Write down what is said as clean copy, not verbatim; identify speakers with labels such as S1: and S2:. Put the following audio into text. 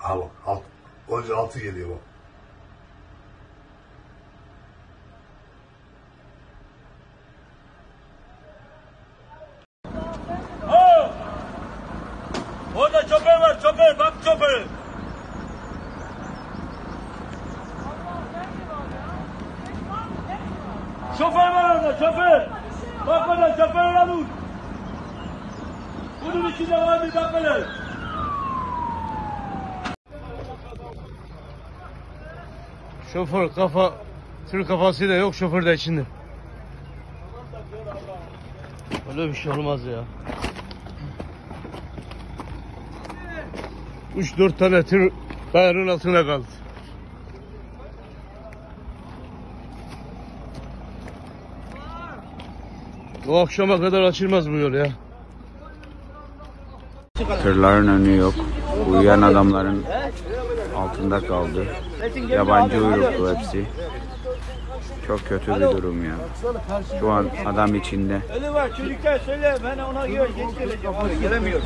S1: Ha bak altı geliyor bak.
S2: Orada şoför var, şoför, bak şoförü. Şoför var orada, şoför. Bak orada şoför var bu. Bunun içinde var bir bak böyle.
S3: Şoför tır kafasıyla yok, şoför de içinde. Öyle bir şey olmaz ya. 3-4 tane tır kayanın altına kaldı. O akşama kadar açılmaz bu yol ya.
S4: Tırların önü yok. Uyuyan adamların altında kaldı. Yabancı uyruklu hepsi. Çok kötü bir durum ya. Şu an adam içinde.
S2: Ölü var, çocuklar söyle, ben ona geç geleceğim abi, gelemiyorum.